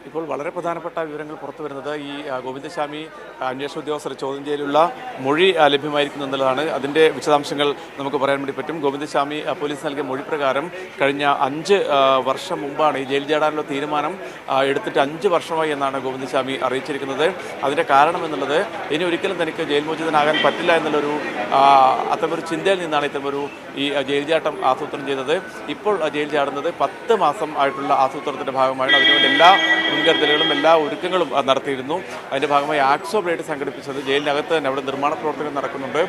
ഇപ്പോൾ വളരെ പ്രധാനപ്പെട്ട വിവരങ്ങൾ പുറത്തു വരുന്നത് ഈ ഗോവിന്ദസ്വാമി അന്വേഷണ ഉദ്യോഗസ്ഥർ ചോദ്യം ചെയ്യലുള്ള മൊഴി ലഭ്യമായിരിക്കുന്നു എന്നുള്ളതാണ്. അതിൻ്റെ വിശദാംശങ്ങൾ നമുക്ക് പറയാൻ വേണ്ടി പറ്റും. ഗോവിന്ദസ്വാമി പോലീസ് നൽകിയ മൊഴി പ്രകാരം കഴിഞ്ഞ 5 വർഷം മുമ്പാണ് ഈ ജയിൽ ചാടാനുള്ള തീരുമാനം എടുത്തിട്ട് 5 വർഷമായി എന്നാണ് ഗോവിന്ദസ്വാമി അറിയിച്ചിരിക്കുന്നത്. അതിൻ്റെ കാരണം എന്നുള്ളത് ഇനി ഒരിക്കലും തനിക്ക് ജയിൽ മോചിതനാകാൻ പറ്റില്ല എന്നുള്ളൊരു അത്തരമൊരു ചിന്തയിൽ നിന്നാണ് ഇത്തരമൊരു ഈ ജയിൽ ചാട്ടം ആസൂത്രണം ചെയ്തത്. ഇപ്പോൾ ജയിൽ ചാടുന്നത് 10 മാസം ആയിട്ടുള്ള ആസൂത്രണത്തിൻ്റെ ഭാഗമായാണ്. അതിനുവേണ്ടി എല്ലാ മുൻകരുതലുകളും എല്ലാ ഒരുക്കങ്ങളും നടത്തിയിരുന്നു. അതിൻ്റെ ഭാഗമായി ആക്സോ ബ്ലേഡ് സംഘടിപ്പിച്ചത് ജയിലിനകത്ത് തന്നെ അവിടെ നിർമ്മാണ പ്രവർത്തനം നടക്കുന്നുണ്ട്.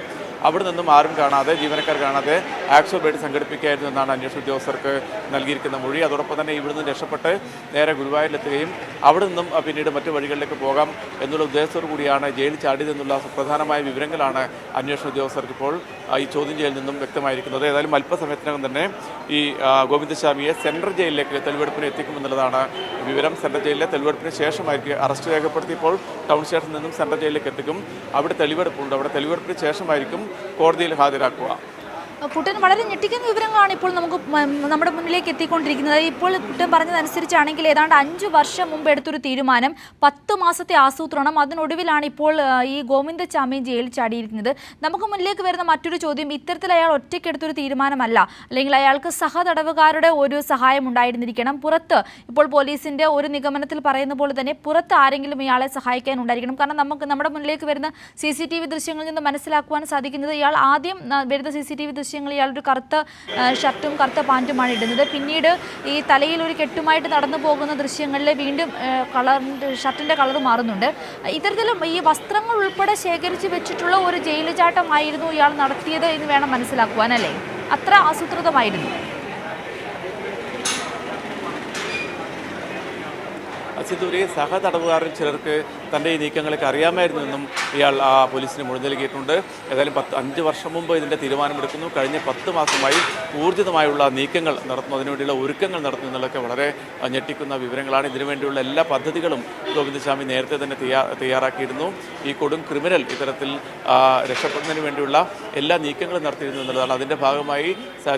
അവിടെ നിന്നും ആരും കാണാതെ, ജീവനക്കാർ കാണാതെ ആക്സോ ബ്ലേഡ് സംഘടിപ്പിക്കുകയായിരുന്നു എന്നാണ് അന്വേഷണ ഉദ്യോഗസ്ഥർക്ക് നൽകിയിരിക്കുന്ന മൊഴി. അതോടൊപ്പം തന്നെ ഇവിടുന്ന് രക്ഷപ്പെട്ട് നേരെ ഗുരുവായൂരിലെത്തുകയും അവിടെ നിന്നും പിന്നീട് മറ്റു വഴികളിലേക്ക് പോകാം എന്നുള്ള ഉദ്ദേശത്തോടു കൂടിയാണ് ജയിൽ ചാടിയതെന്നുള്ള സുപ്രധാനമായ വിവരങ്ങളാണ് അന്വേഷണ ഉദ്യോഗസ്ഥർക്ക് ഇപ്പോൾ ഈ ചോദ്യം ചെയ്യലിൽ നിന്നും വ്യക്തമായിരിക്കുന്നത്. ഏതായാലും അല്പസമയത്തിനകം തന്നെ ഈ ഗോവിന്ദസ്വാമിയെ സെൻട്രൽ ജയിലിലേക്ക് തെളിവെടുപ്പിന് എത്തിക്കുമെന്നുള്ളതാണ് വിവരം. സെൻട്രൽ ജയിലിലെ തെളിവെടുപ്പിന് ശേഷമായിരിക്കും അറസ്റ്റ് രേഖപ്പെടുത്തിയപ്പോൾ ടൗൺ സ്റ്റേഷനിൽ നിന്നും സെൻട്രൽ ജയിലിലേക്ക് എത്തിക്കും. അവിടെ തെളിവെടുപ്പുണ്ട്. അവിടെ തെളിവെടുപ്പിന് ശേഷമായിരിക്കും കോടതിയിൽ ഹാജരാക്കുക. കുട്ടൻ വളരെ ഞെട്ടിക്കുന്ന വിവരങ്ങളാണ് ഇപ്പോൾ നമുക്ക് നമ്മുടെ മുന്നിലേക്ക് എത്തിക്കൊണ്ടിരിക്കുന്നത്. ഇപ്പോൾ കുട്ടൻ പറഞ്ഞതനുസരിച്ചാണെങ്കിൽ ഏതാണ്ട് 5 വർഷം മുമ്പ് എടുത്തൊരു തീരുമാനം, 10 മാസത്തെ ആസൂത്രണം, അതിനൊടുവിലാണ് ഇപ്പോൾ ഈ ഗോവിന്ദസ്വാമി ജയിൽ ചാടിയിരിക്കുന്നത്. നമുക്ക് മുന്നിലേക്ക് വരുന്ന മറ്റൊരു ചോദ്യം, ഇത്തരത്തിൽ അയാൾ ഒറ്റയ്ക്കെടുത്തൊരു തീരുമാനമല്ല, അല്ലെങ്കിൽ അയാൾക്ക് സഹതടവുകാരുടെ ഒരു സഹായം ഉണ്ടായിരുന്നിരിക്കണം. പുറത്ത് ഇപ്പോൾ പോലീസിന്റെ ഒരു നിഗമനത്തിൽ പറയുന്ന പോലെ തന്നെ പുറത്ത് ആരെങ്കിലും ഇയാളെ സഹായിക്കാൻ ഉണ്ടായിരിക്കണം. കാരണം നമ്മുടെ മുന്നിലേക്ക് വരുന്ന CCTV ദൃശ്യങ്ങളിൽ നിന്ന് മനസ്സിലാക്കുവാൻ സാധിക്കുന്നത് ഇയാൾ ആദ്യം വരുന്ന CCTV ദൃശ്യങ്ങൾ ഇയാളൊരു കറുത്ത ഷർട്ടും കറുത്ത പാൻറ്റുമാണ് ഇടുന്നത്. പിന്നീട് ഈ തലയിൽ ഒരു കെട്ടുമായിട്ട് നടന്നു പോകുന്ന ദൃശ്യങ്ങളിൽ വീണ്ടും ഷർട്ടിൻ്റെ കളർ മാറുന്നുണ്ട്. ഇത്തരത്തിലും ഈ വസ്ത്രങ്ങൾ ഉൾപ്പെടെ ശേഖരിച്ച് വെച്ചിട്ടുള്ള ഒരു ജയിൽ ചാട്ടമായിരുന്നു ഇയാൾ നടത്തിയത് എന്ന് വേണം മനസ്സിലാക്കുവാൻ, അല്ലേ? അത്ര ആസൂത്രിതമായിരുന്നു. സിദ്ധൂരി സഹതടവുകാരിൽ ചിലർക്ക് തൻ്റെ ഈ നീക്കങ്ങളൊക്കെ അറിയാമായിരുന്നെന്നും ഇയാൾ പോലീസിന് മൊഴി നൽകിയിട്ടുണ്ട്. ഏതായാലും 5 വർഷം മുമ്പ് ഇതിൻ്റെ തീരുമാനമെടുക്കുന്നു. കഴിഞ്ഞ 10 മാസമായി ഊർജിതമായുള്ള നീക്കങ്ങൾ നടത്തുന്നു, അതിനുവേണ്ടിയുള്ള ഒരുക്കങ്ങൾ നടത്തുന്നു എന്നുള്ളതൊക്കെ വളരെ ഞെട്ടിക്കുന്ന വിവരങ്ങളാണ്. ഇതിനുവേണ്ടിയുള്ള എല്ലാ പദ്ധതികളും ഗോവിന്ദസ്വാമി നേരത്തെ തന്നെ തയ്യാറാക്കിയിരുന്നു. ഈ കൊടും ക്രിമിനൽ ഇത്തരത്തിൽ രക്ഷപ്പെടുന്നതിന് വേണ്ടിയുള്ള എല്ലാ നീക്കങ്ങളും നടത്തിയിരുന്നു എന്നുള്ളതാണ്. അതിൻ്റെ ഭാഗമായി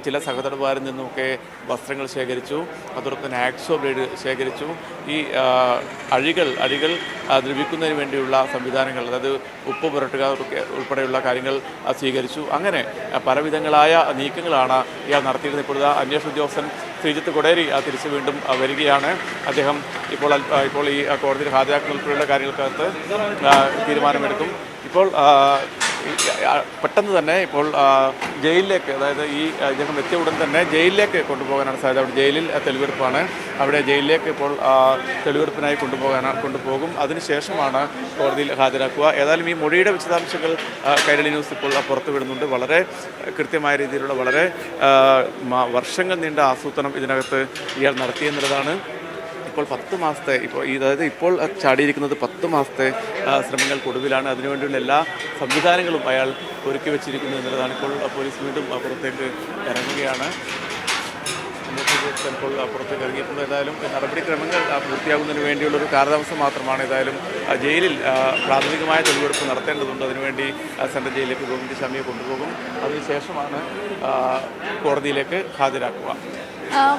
ചില സഹതടവുകാരിൽ നിന്നുമൊക്കെ വസ്ത്രങ്ങൾ ശേഖരിച്ചു. അതോടൊപ്പം തന്നെ ആക്സോ ബ്ലേഡ് ശേഖരിച്ചു. ഈ അഴികൾ ദ്രവിക്കുന്നതിന് വേണ്ടിയുള്ള സംവിധാനങ്ങൾ, അതായത് ഉപ്പ് പുരട്ടുക ഉൾപ്പെടെയുള്ള കാര്യങ്ങൾ സ്വീകരിച്ചു. അങ്ങനെ പലവിധങ്ങളായ നീക്കങ്ങളാണ് ഇയാൾ നടത്തിയിരുന്നത്. ഇപ്പോൾ അന്വേഷണ ഉദ്യോഗസ്ഥൻ ശ്രീജിത്ത് കൊടേരി തിരിച്ച് വീണ്ടും വരികയാണ്. അദ്ദേഹം ഇപ്പോൾ ഈ കോടതിയിൽ ഹാജരാക്കുന്ന ഉൾപ്പെടെയുള്ള കാര്യങ്ങൾക്കകത്ത് തീരുമാനമെടുക്കും. ഇപ്പോൾ പെട്ടെന്ന് തന്നെ ഇപ്പോൾ ജയിലിലേക്ക്, അതായത് ഈ ഇദ്ദേഹം എത്തിയ ഉടൻ തന്നെ ജയിലിലേക്ക് കൊണ്ടുപോകാനാണ് സാധ്യത. അവിടെ ജയിലിൽ തെളിവെടുപ്പാണ്. അവിടെ ജയിലിലേക്ക് ഇപ്പോൾ തെളിവെടുപ്പിനായി കൊണ്ടുപോകും. അതിനുശേഷമാണ് കോടതിയിൽ ഹാജരാക്കുക. ഏതായാലും ഈ മൊഴിയുടെ വിശദാംശങ്ങൾ കൈരളി ന്യൂസ് ഇപ്പോൾ പുറത്തുവിടുന്നുണ്ട്. വളരെ കൃത്യമായ രീതിയിലുള്ള വളരെ വർഷങ്ങൾ നീണ്ട ആസൂത്രണം ഇതിനകത്ത് ഇയാൾ നടത്തിയെന്നുള്ളതാണ്. ഇപ്പോൾ 10 മാസത്തെ ഇപ്പോൾ ചാടിയിരിക്കുന്നത് 10 മാസത്തെ ശ്രമങ്ങൾക്കൊടുവിലാണ്. അതിനുവേണ്ടിയുള്ള എല്ലാ സംവിധാനങ്ങളും അയാൾ ഒരുക്കി വെച്ചിരിക്കുന്നു എന്നുള്ളതാണ്. ഇപ്പോൾ പോലീസ് വീണ്ടും പുറത്തേക്ക് ഇറങ്ങുകയാണ്. ഇപ്പോൾ പുറത്തേക്ക് ഇറങ്ങിയിട്ടുണ്ട്. ഏതായാലും നടപടിക്രമങ്ങൾ പൂർത്തിയാകുന്നതിന് വേണ്ടിയുള്ളൊരു കാലതാമസം മാത്രമാണ്. ഏതായാലും ജയിലിൽ പ്രാഥമികമായ തെളിവെടുപ്പ് നടത്തേണ്ടതുണ്ട്. അതിനുവേണ്ടി സെൻട്രൽ ജയിലിലേക്ക് ഗോവിന്ദസ്വാമിയെ കൊണ്ടുപോകും. അതിനുശേഷമാണ് കോടതിയിലേക്ക് ഹാജരാക്കുക.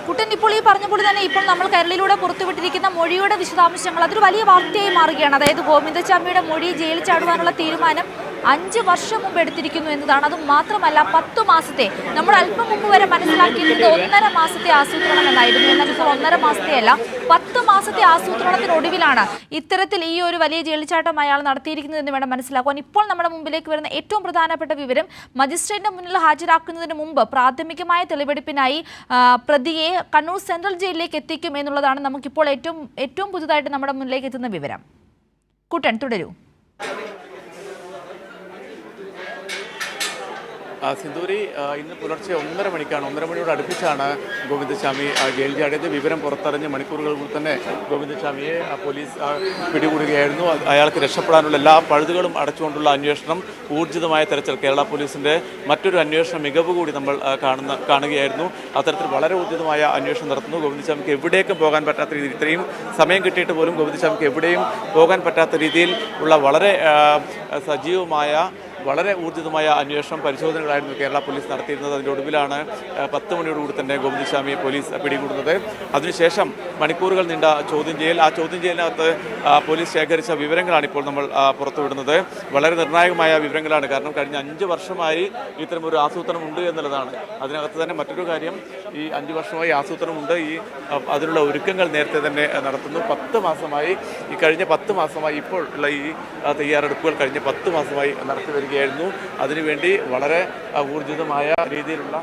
കുട്ടൻ, ഇപ്പോൾ ഈ പറഞ്ഞ പോലെ തന്നെ ഇപ്പോൾ നമ്മൾ കൈരളിയിലൂടെ പുറത്തുവിട്ടിരിക്കുന്ന മൊഴിയുടെ വിശദാംശങ്ങൾ അതൊരു വലിയ വാർത്തയായി മാറുകയാണ്. അതായത് ഗോവിന്ദസ്വാമിയുടെ മൊഴി ജയിലിൽ ചാടുവാനുള്ള തീരുമാനം 5 വർഷം മുമ്പ് എടുത്തിരിക്കുന്നു എന്നതാണ്. അതും മാത്രമല്ല 10 മാസത്തെ, നമ്മൾ അല്പം മുമ്പ് വരെ മനസ്സിലാക്കിയിരുന്നത് 1.5 മാസത്തെ ആസൂത്രണം എന്നായിരുന്നു. എന്നാൽ ഇപ്പോൾ 1.5 മാസത്തെ അല്ല, 10 മാസത്തെ ആസൂത്രണത്തിനൊടുവിലാണ് ഇത്തരത്തിൽ ഈ ഒരു വലിയ ജയിൽച്ചാട്ടം അയാൾ നടത്തിയിരിക്കുന്നതെന്ന് വേണം മനസ്സിലാക്കുവാൻ. ഇപ്പോൾ നമ്മുടെ മുമ്പിലേക്ക് വരുന്ന ഏറ്റവും പ്രധാനപ്പെട്ട വിവരം, മജിസ്ട്രേറ്റിന്റെ മുന്നിൽ ഹാജരാക്കുന്നതിന് മുമ്പ് പ്രാഥമികമായ തെളിവെടുപ്പിനായി പ്രതിയെ കണ്ണൂർ സെൻട്രൽ ജയിലിലേക്ക് എത്തിക്കും എന്നുള്ളതാണ് നമുക്കിപ്പോൾ ഏറ്റവും പുതുതായിട്ട് നമ്മുടെ മുന്നിലേക്ക് എത്തുന്ന വിവരം. കുട്ടൻ, തുടരൂ. സിന്ധൂരി, ഇന്ന് പുലർച്ചെ 1:30 മണിക്കാണ്, 1:30 മണിയോട് അടുപ്പിച്ചാണ് ഗോവിന്ദസ്വാമി ജയിൽ ചാടിയത്. വിവരം പുറത്തറിഞ്ഞ് മണിക്കൂറുകൾക്കുൾ തന്നെ ഗോവിന്ദസ്വാമിയെ പോലീസ് പിടികൂടുകയായിരുന്നു. അയാൾക്ക് രക്ഷപ്പെടാനുള്ള എല്ലാ പഴുതുകളും അടച്ചുകൊണ്ടുള്ള അന്വേഷണം, ഊർജിതമായ തെരച്ചിൽ, കേരള പോലീസിൻ്റെ മറ്റൊരു അന്വേഷണ മികവ് കൂടി നമ്മൾ കാണുകയായിരുന്നു. അത്തരത്തിൽ വളരെ ഊർജിതമായ അന്വേഷണം നടത്തുന്നു. ഗോവിന്ദസ്വാമിക്ക് എവിടേക്കും പോകാൻ പറ്റാത്ത രീതിയിൽ, ഇത്രയും സമയം കിട്ടിയിട്ട് പോലും ഗോവിന്ദസ്വാമിക്ക് എവിടെയും പോകാൻ പറ്റാത്ത രീതിയിൽ ഉള്ള വളരെ സജീവമായ വളരെ ഊർജിതമായ അന്വേഷണം പരിശോധനകളായിരുന്നു കേരള പോലീസ് നടത്തിയിരുന്നത്. അതിൻ്റെ ഒടുവിലാണ് 10 മണിയോടുകൂടി തന്നെ ഗോവിന്ദസ്വാമിയെ പോലീസ് പിടികൂടുന്നത്. അതിനുശേഷം മണിക്കൂറുകൾ നീണ്ട ചോദ്യം ചെയ്യൽ, ആ ചോദ്യം ചെയ്യലിനകത്ത് പോലീസ് ശേഖരിച്ച വിവരങ്ങളാണ് ഇപ്പോൾ നമ്മൾ പുറത്തുവിടുന്നത്. വളരെ നിർണായകമായ വിവരങ്ങളാണ്. കാരണം കഴിഞ്ഞ 5 വർഷമായി ഇത്തരമൊരു ആസൂത്രണം ഉണ്ട് എന്നുള്ളതാണ്. അതിനകത്ത് തന്നെ മറ്റൊരു കാര്യം, ഈ 5 വർഷമായി ആസൂത്രണമുണ്ട്, അതിനുള്ള ഒരുക്കങ്ങൾ നേരത്തെ തന്നെ നടത്തുന്നു. 10 മാസമായി, ഈ കഴിഞ്ഞ 10 മാസമായി ഇപ്പോൾ ഉള്ള ഈ തയ്യാറെടുപ്പുകൾ കഴിഞ്ഞ 10 മാസമായി നടത്തി വരികയായിരുന്നു. അതിനുവേണ്ടി വളരെ ഊർജിതമായ രീതിയിലുള്ള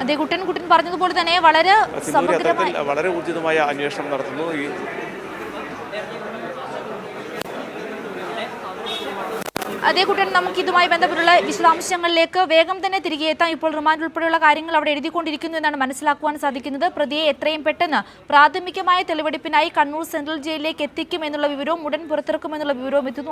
അതെ, കുട്ടൻ പറഞ്ഞതുപോലെ തന്നെ വളരെ സമഗ്രമായി വളരെ ഊർജിതമായ അന്വേഷണം നടത്തുന്നു. അതേ കുട്ടൻ, നമുക്ക് ഇതുമായി ബന്ധപ്പെട്ടുള്ള വിശദാംശങ്ങളിലേക്ക് വേഗം തന്നെ തിരികെ എത്താം. ഇപ്പോൾ റിമാൻഡ് ഉൾപ്പെടെയുള്ള കാര്യങ്ങൾ അവിടെ എഴുതിക്കൊണ്ടിരിക്കുന്നു എന്നാണ് മനസ്സിലാക്കുവാൻ സാധിക്കുന്നത്. പ്രതിയെ എത്രയും പെട്ടെന്ന് പ്രാഥമികമായ തെളിവെടുപ്പിനായി കണ്ണൂർ സെൻട്രൽ ജയിലിലേക്ക് എത്തിക്കുമെന്നുള്ള വിവരവും ഉടൻ പുറത്തിറക്കുമെന്നുള്ള വിവരവും എത്തുന്നു.